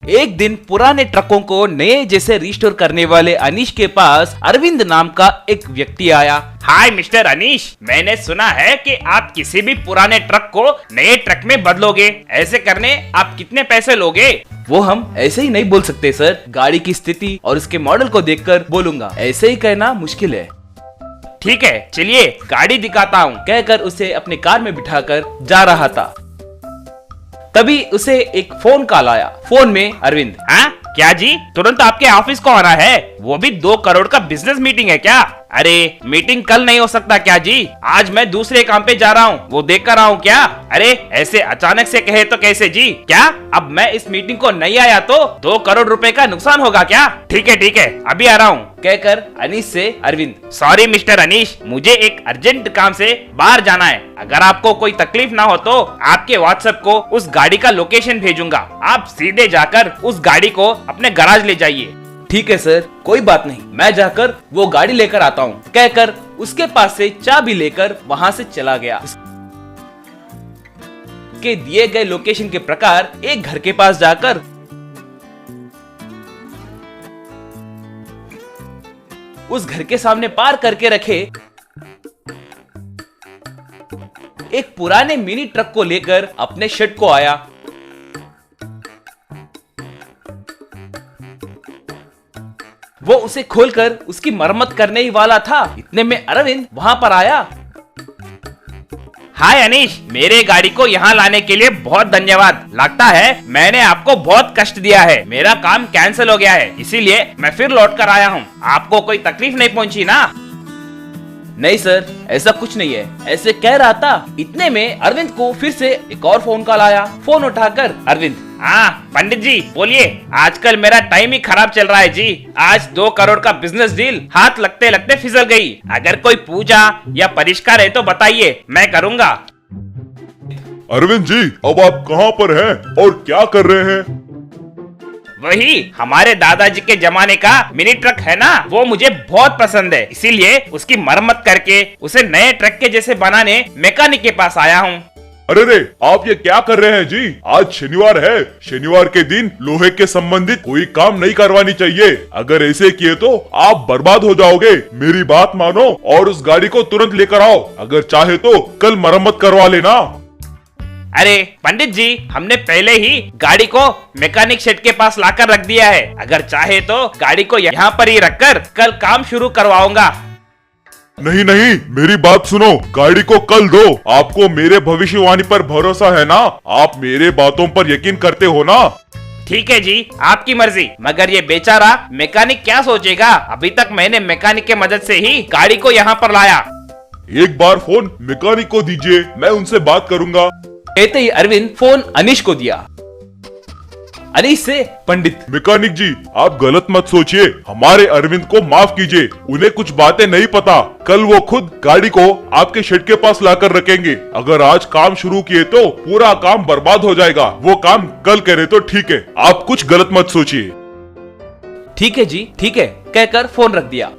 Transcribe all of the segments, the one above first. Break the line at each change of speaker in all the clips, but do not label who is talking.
एक दिन पुराने ट्रकों को नए जैसे रिस्टोर करने वाले अनीश के पास अरविंद नाम का एक व्यक्ति आया।
हाय मिस्टर अनीश, मैंने सुना है कि आप किसी भी पुराने ट्रक को नए ट्रक में बदलोगे। ऐसे करने आप कितने पैसे लोगे?
वो हम ऐसे ही नहीं बोल सकते सर, गाड़ी की स्थिति और उसके मॉडल को देखकर बोलूंगा, ऐसे ही कहना मुश्किल है।
ठीक है, चलिए गाड़ी दिखाता हूँ,
कहकर उसे अपने कार में बिठाकर जा रहा था। तभी उसे एक फोन कॉल आया। फोन में अरविंद।
हाँ क्या जी, तुरंत आपके ऑफिस को आना है, वो भी 2 करोड़ का बिजनेस मीटिंग है क्या? अरे मीटिंग कल नहीं हो सकता क्या जी? आज मैं दूसरे काम पे जा रहा हूँ, वो देख कर आऊँ क्या? अरे ऐसे अचानक से कहे तो कैसे जी? क्या अब मैं इस मीटिंग को नहीं आया तो 2 करोड़ रुपए का नुकसान होगा क्या? ठीक है अभी आ रहा हूँ,
कहकर अनीश से अरविंद।
सॉरी मिस्टर अनीश, मुझे एक अर्जेंट काम से बाहर जाना है। अगर आपको कोई तकलीफ ना हो तो आपके व्हाट्सएप को उस गाड़ी का लोकेशन भेजूंगा, आप सीधे जाकर उस गाड़ी को अपने गैराज ले जाइए।
ठीक है सर, कोई बात नहीं, मैं जाकर वो गाड़ी लेकर आता हूँ, कहकर उसके पास से चाबी लेकर वहाँ से चला गया। के दिए गए लोकेशन के प्रकार एक घर के पास जाकर उस घर के सामने पार करके रखे एक पुराने मिनी ट्रक को लेकर अपने शेड को आया। वो उसे खोलकर उसकी मरम्मत करने ही वाला था, इतने में अरविंद वहां पर आया।
हाय अनीश, मेरे गाड़ी को यहाँ लाने के लिए बहुत धन्यवाद। लगता है मैंने आपको बहुत कष्ट दिया है, मेरा काम कैंसिल हो गया है, इसीलिए मैं फिर लौट कर आया हूँ। आपको कोई तकलीफ नहीं पहुँची ना?
नहीं सर, ऐसा कुछ नहीं है, ऐसे कह रहा था। इतने में अरविंद को फिर से एक और फोन कॉल आया। फोन उठाकर अरविंद।
हाँ पंडित जी बोलिए, आजकल मेरा टाइम ही खराब चल रहा है जी। आज 2 करोड़ का बिजनेस डील हाथ लगते लगते फिसल गई। अगर कोई पूजा या परिष्कार है तो बताइए, मैं करूँगा।
अरविंद जी, अब आप कहाँ पर हैं और क्या कर रहे हैं?
वही हमारे दादाजी के जमाने का मिनी ट्रक है ना, वो मुझे बहुत पसंद है, इसीलिए उसकी मरम्मत करके उसे नए ट्रक के जैसे बनाने मैकेनिक के पास आया हूँ।
अरे रे, आप ये क्या कर रहे हैं जी? आज शनिवार है, शनिवार के दिन लोहे के संबंधित कोई काम नहीं करवानी चाहिए। अगर ऐसे किए तो आप बर्बाद हो जाओगे। मेरी बात मानो और उस गाड़ी को तुरंत लेकर आओ। अगर चाहे तो कल मरम्मत करवा लेना।
अरे पंडित जी, हमने पहले ही गाड़ी को मैकेनिक शेड के पास लाकर रख दिया है। अगर चाहे तो गाड़ी को यहाँ पर ही रखकर कल काम शुरू करवाऊंगा।
नहीं, मेरी बात सुनो, गाड़ी को कल दो। आपको मेरे भविष्यवाणी पर भरोसा है ना? आप मेरे बातों पर यकीन करते हो ना?
ठीक है जी, आपकी मर्जी। मगर ये बेचारा मैकेनिक क्या सोचेगा? अभी तक मैंने मैकेनिक के मदद से ही गाड़ी को यहाँ पर लाया।
एक बार फोन मैकेनिक को दीजिए, मैं उनसे बात करूंगा।
कहते ही अरविंद फोन अनीश को दिया। अनीश से पंडित।
मैकेनिक जी, आप गलत मत सोचिए, हमारे अरविंद को माफ कीजिए, उन्हें कुछ बातें नहीं पता। कल वो खुद गाड़ी को आपके शेड के पास लाकर रखेंगे। अगर आज काम शुरू किए तो पूरा काम बर्बाद हो जाएगा। वो काम कल करे तो ठीक है, आप कुछ गलत मत सोचिए।
ठीक है जी, ठीक है, कहकर फोन रख दिया।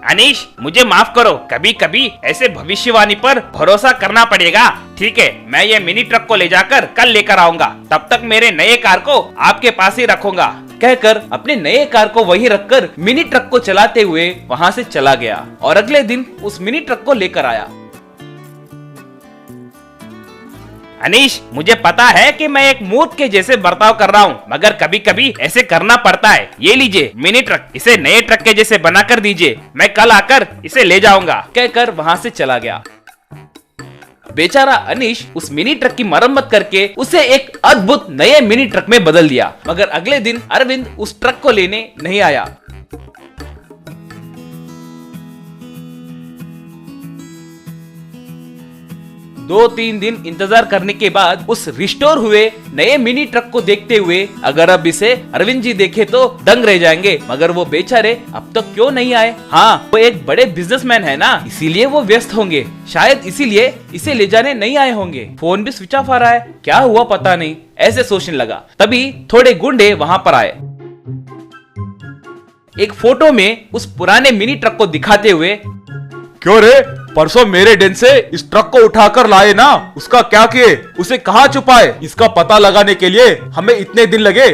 अनीश, मुझे माफ करो, कभी कभी ऐसे भविष्यवाणी पर भरोसा करना पड़ेगा। ठीक है, मैं ये मिनी ट्रक को ले जाकर कल लेकर आऊंगा। तब तक मेरे नए कार को आपके पास ही रखूंगा।
कहकर अपने नए कार को वहीं रखकर मिनी ट्रक को चलाते हुए वहां से चला गया और अगले दिन उस मिनी ट्रक को लेकर आया।
अनीश, मुझे पता है कि मैं एक मूर्ख के जैसे बर्ताव कर रहा हूँ, मगर कभी कभी ऐसे करना पड़ता है। ये लीजिए मिनी ट्रक, इसे नए ट्रक के जैसे बनाकर दीजिए, मैं कल आकर इसे ले जाऊंगा।
कहकर वहां से चला गया। बेचारा अनीश उस मिनी ट्रक की मरम्मत करके उसे एक अद्भुत नए मिनी ट्रक में बदल दिया। मगर अगले दिन अरविंद उस ट्रक को लेने नहीं आया। 2-3 दिन इंतजार करने के बाद उस रिस्टोर हुए नए मिनी ट्रक को देखते हुए अगर अब इसे अरविंद जी देखे तो दंग रह जाएंगे। मगर वो बेचारे अब तक क्यों नहीं आए? हाँ, वो एक बड़े बिजनेसमैन है ना, इसीलिए वो व्यस्त होंगे। शायद इसीलिए इसे ले जाने नहीं आए होंगे। फोन भी स्विच ऑफ आ रहा है, क्या हुआ पता नहीं, ऐसे सोचने लगा। तभी थोड़े गुंडे वहां पर आए। एक फोटो में उस पुराने मिनी ट्रक को दिखाते हुए,
क्यों रे,
परसों मेरे डेन से इस ट्रक को उठाकर लाए ना, उसका क्या किए, उसे कहाँ छुपाए, इसका पता लगाने के लिए हमें इतने दिन लगे।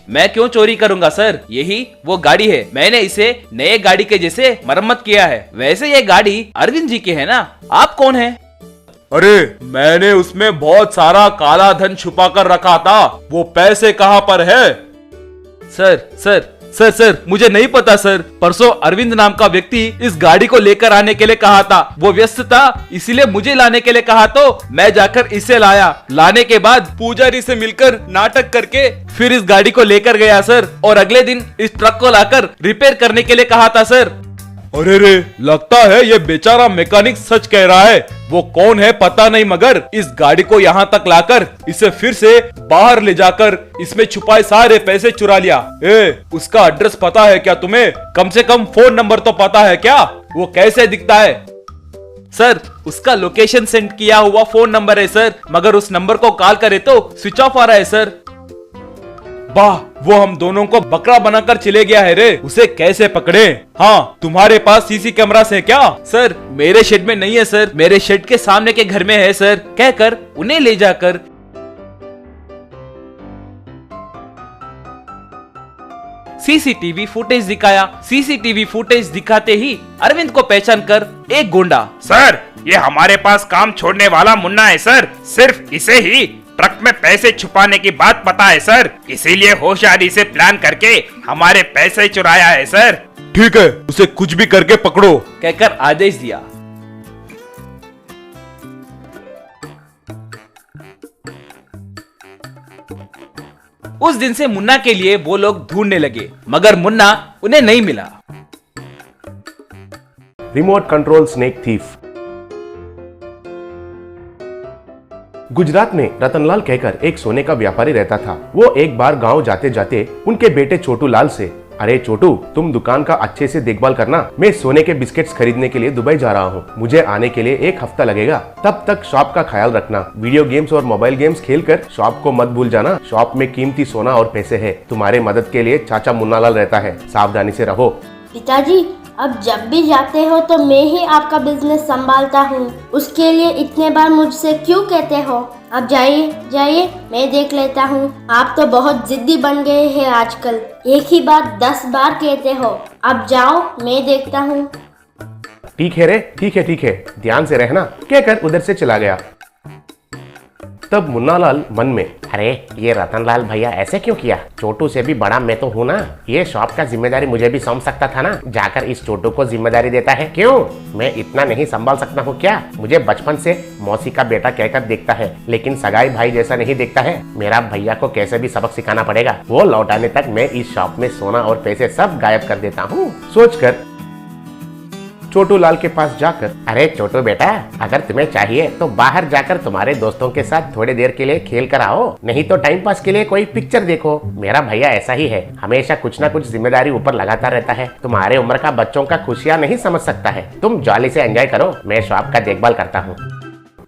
मैं क्यों चोरी करूंगा सर, यही वो गाड़ी है, मैंने इसे नए गाड़ी के जैसे मरम्मत किया है। वैसे ये गाड़ी अरविंद जी की है ना, आप कौन है? अरे मैंने उसमें बहुत सारा काला धन छुपा कर रखा था, वो पैसे कहाँ पर है? सर सर सर सर मुझे नहीं पता सर, परसों अरविंद नाम का व्यक्ति इस गाड़ी को लेकर आने के लिए कहा था, वो व्यस्त था इसीलिए मुझे लाने के लिए कहा, तो मैं जाकर इसे लाया। लाने के बाद पुजारी से मिलकर नाटक करके फिर इस गाड़ी को लेकर गया सर, और अगले दिन इस ट्रक को लाकर रिपेयर करने के लिए कहा था सर। अरे रे, लगता है ये बेचारा मैकेनिक सच कह रहा है। वो कौन है पता नहीं, मगर इस गाड़ी को यहाँ तक लाकर इसे फिर से बाहर ले जाकर इसमें छुपाए सारे पैसे चुरा लिया। उसका एड्रेस पता है क्या तुम्हें? कम से कम फोन नंबर तो पता है क्या? वो कैसे दिखता है? सर उसका लोकेशन सेंड किया हुआ फोन नंबर है सर, मगर उस नंबर को कॉल करे तो स्विच ऑफ आ रहा है सर। वाह, वो हम दोनों को बकरा बनाकर चले गया है रे, उसे कैसे पकड़े? हाँ, तुम्हारे पास सीसी कैमरा है क्या? सर मेरे शेड में नहीं है सर, मेरे शेड के सामने के घर में है सर, कहकर उन्हें ले जाकर सीसीटीवी फुटेज दिखाया। सीसीटीवी फुटेज दिखाते ही अरविंद को पहचान कर एक गुंडा,
सर ये हमारे पास काम छोड़ने वाला मुन्ना है सर, सिर्फ इसे ही ट्रक में पैसे छुपाने की बात पता है सर, इसीलिए होशियारी से प्लान करके हमारे पैसे चुराया है सर।
ठीक है, उसे कुछ भी करके पकड़ो,
कहकर आदेश दिया। उस दिन से मुन्ना के लिए वो लोग ढूंढने लगे, मगर मुन्ना उन्हें नहीं मिला।
Remote control snake thief. Gujarat में रतनलाल कहकर एक सोने का व्यापारी रहता था। वो एक बार गांव जाते जाते उनके बेटे छोटू लाल से, अरे छोटू, तुम दुकान का अच्छे से देखभाल करना, मैं सोने के बिस्किट्स खरीदने के लिए दुबई जा रहा हूँ, मुझे आने के लिए 1 हफ्ता लगेगा, तब तक शॉप का ख्याल रखना, वीडियो गेम्स और मोबाइल गेम्स खेलकर शॉप को मत भूल जाना, शॉप में कीमती सोना और पैसे है, तुम्हारे मदद के लिए चाचा मुन्नालाल रहता है, सावधानी से रहो।
पिताजी, अब जब भी जाते हो तो मैं ही आपका बिजनेस संभालता हूँ, उसके लिए इतने बार मुझसे क्यों कहते हो? अब जाइए जाइए, मैं देख लेता हूँ। आप तो बहुत जिद्दी बन गए हैं आजकल, एक ही बात 10 बार कहते हो। अब जाओ, मैं देखता हूँ।
ठीक है रे, ठीक है, ध्यान से रहना, कहकर उधर से चला गया। तब मुन्नालाल मन में, अरे ये रतनलाल भैया ऐसे क्यों किया? छोटू से भी बड़ा मैं तो हूँ ना, ये शॉप का जिम्मेदारी मुझे भी सौंप सकता था ना, जाकर इस छोटू को जिम्मेदारी देता है। क्यों, मैं इतना नहीं संभाल सकता हूँ क्या? मुझे बचपन से मौसी का बेटा कहकर देखता है, लेकिन सगाई भाई जैसा नहीं देखता है। मेरा भैया को कैसे भी सबक सिखाना पड़ेगा, वो लौटाने तक मैं इस शॉप में सोना और पैसे सब गायब कर देता हूँ। सोचकर छोटू लाल के पास जाकर, अरे छोटू बेटा, अगर तुम्हें चाहिए तो बाहर जाकर तुम्हारे दोस्तों के साथ थोड़ी देर के लिए खेल कर आओ, नहीं तो टाइम पास के लिए कोई पिक्चर देखो। मेरा भैया ऐसा ही है, हमेशा कुछ ना कुछ जिम्मेदारी ऊपर लगाता रहता है। तुम्हारे उम्र का बच्चों का खुशियाँ नहीं समझ सकता है, तुम जॉली से एंजॉय करो, मैं शॉप का देखभाल करता हूँ।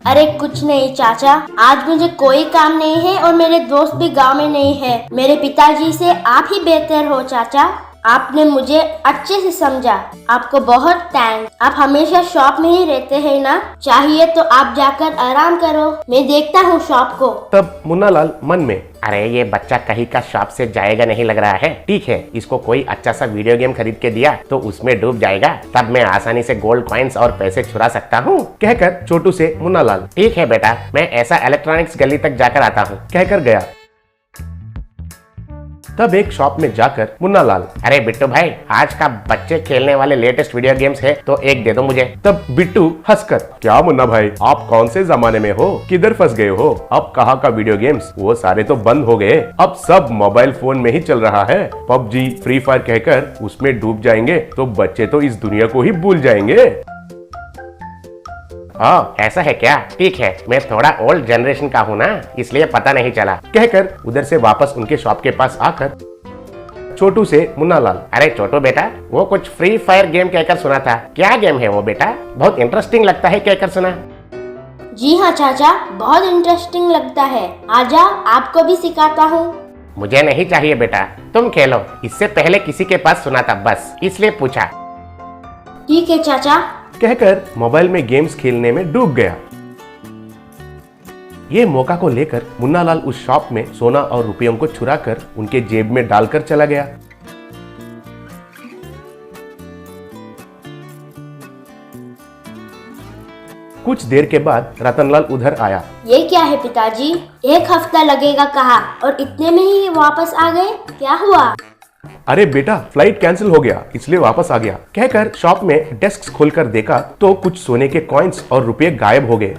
अरे कुछ नहीं चाचा, आज मुझे कोई काम नहीं है और मेरे दोस्त भी गांव में नहीं है। मेरे पिताजी से आप ही बेहतर हो चाचा, आपने मुझे अच्छे से समझा, आपको बहुत थैंक्स। आप हमेशा शॉप में ही रहते हैं ना, चाहिए तो आप जाकर आराम करो, मैं देखता हूँ शॉप को।
तब मुन्नालाल मन में, अरे ये बच्चा कहीं का शॉप से जाएगा नहीं लग रहा है, ठीक है, इसको कोई अच्छा सा वीडियो गेम खरीद के दिया तो उसमें डूब जाएगा, तब मैं आसानी से गोल्ड कॉइन्स और पैसे चुरा सकता हूँ, कहकर छोटू से मुन्नालाल, ठीक है बेटा, मैं ऐसा इलेक्ट्रॉनिक्स गली तक जाकर आता हूँ, कहकर गया। तब एक शॉप में जाकर मुन्नालाल, अरे बिट्टू भाई, आज का बच्चे खेलने वाले लेटेस्ट वीडियो गेम्स है तो एक दे दो मुझे। तब बिट्टू हंसकर, क्या मुन्ना भाई, आप कौन से जमाने में हो, किधर फंस गए हो? अब कहाँ का वीडियो गेम्स, वो सारे तो बंद हो गए, अब सब मोबाइल फोन में ही चल रहा है। पबजी, फ्री फायर कहकर उसमें डूब जाएंगे तो बच्चे तो इस दुनिया को ही भूल जाएंगे। ऐसा है क्या? ठीक है, मैं थोड़ा ओल्ड जनरेशन का हूँ ना, इसलिए पता नहीं चला, कहकर उधर से वापस उनके शॉप के पास आकर छोटू से मुन्नालाल, अरे छोटू बेटा, वो कुछ फ्री फायर गेम कहकर सुना था, क्या गेम है वो बेटा? बहुत इंटरेस्टिंग लगता है कहकर सुना।
जी हाँ चाचा, बहुत इंटरेस्टिंग लगता है, आजा आपको भी सिखाता हूँ।
मुझे नहीं चाहिए बेटा, तुम खेलो, इससे पहले किसी के पास सुना था बस, इसलिए पूछा।
ठीक है चाचा,
कहकर मोबाइल में गेम्स खेलने में डूब गया। ये मौका को लेकर मुन्नालाल उस शॉप में सोना और रुपयों को चुरा कर उनके जेब में डालकर चला गया। कुछ देर के बाद रतनलाल उधर आया।
ये क्या है पिताजी? 1 हफ्ता लगेगा कहा और इतने में ही वापस आ गए, क्या हुआ?
अरे बेटा, फ्लाइट कैंसिल हो गया इसलिए वापस आ गया, कहकर शॉप में डेस्क खोलकर देखा तो कुछ सोने के कॉइन्स और रुपए गायब हो गए।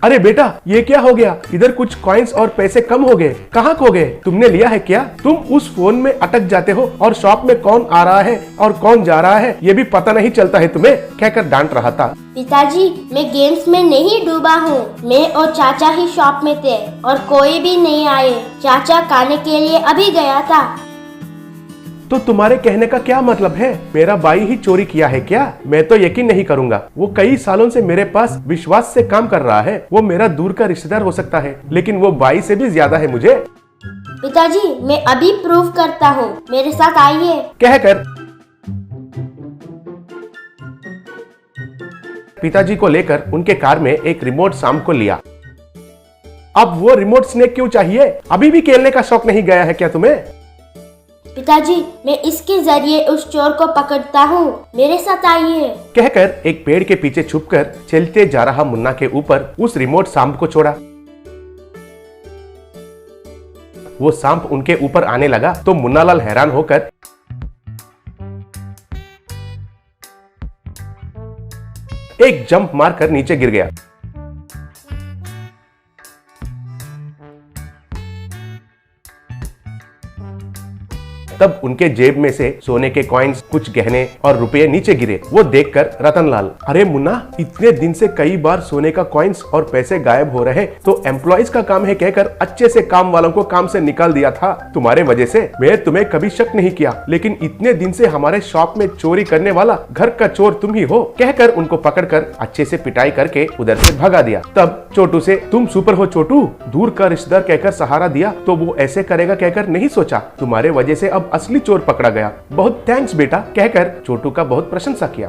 अरे बेटा, ये क्या हो गया? इधर कुछ कॉइन्स और पैसे कम हो गए, कहाँ खो गए? तुमने लिया है क्या? तुम उस फोन में अटक जाते हो और शॉप में कौन आ रहा है और कौन जा रहा है ये भी पता नहीं चलता है तुम्हें, कहकर डांट रहा था।
पिताजी, मैं गेम्स में नहीं डूबा हूँ। मैं और चाचा ही शॉप में थे और कोई भी नहीं आए। चाचा खाने के लिए अभी गया था।
तो तुम्हारे कहने का क्या मतलब है? मेरा भाई ही चोरी किया है क्या? मैं तो यकीन नहीं करूंगा। वो कई सालों से मेरे पास विश्वास से काम कर रहा है। वो मेरा दूर का रिश्तेदार हो सकता है, लेकिन वो भाई से भी ज्यादा है मुझे।
पिताजी, मैं अभी प्रूव करता हूँ, मेरे साथ आइए,
कहकर पिताजी को लेकर उनके कार में एक रिमोट शाम को लिया। अब वो रिमोट स्नेक क्यों चाहिए? अभी भी खेलने का शौक नहीं गया है क्या तुम्हें?
पिताजी, मैं इसके जरिए उस चोर को पकड़ता हूँ, मेरे साथ आइए,
कहकर एक पेड़ के पीछे छुपकर चलते जा रहा मुन्ना के ऊपर उस रिमोट सांप को छोड़ा। वो सांप उनके ऊपर आने लगा तो मुन्नालाल हैरान होकर एक जंप मारकर नीचे गिर गया। तब उनके जेब में से सोने के कॉइन्स, कुछ गहने और रुपए नीचे गिरे। वो देखकर रतनलाल, अरे मुन्ना, इतने दिन से कई बार सोने का कॉइन्स और पैसे गायब हो रहे तो एम्प्लॉइज का काम है कहकर अच्छे से काम वालों को काम से निकाल दिया था। तुम्हारे वजह से मैं तुम्हें कभी शक नहीं किया, लेकिन इतने दिन से हमारे शॉप में चोरी करने वाला घर का चोर तुम ही हो, कहकर उनको पकड़कर अच्छे से पिटाई करके उधर से भगा दिया। तब छोटू से, तुम सुपर हो छोटू, दूर का रिश्तेदार कहकर सहारा दिया तो वो ऐसे करेगा कहकर नहीं सोचा। तुम्हारे वजह से अब असली चोर पकड़ा गया। बहुत थैंक्स बेटा, कहकर छोटू का बहुत प्रशंसा किया।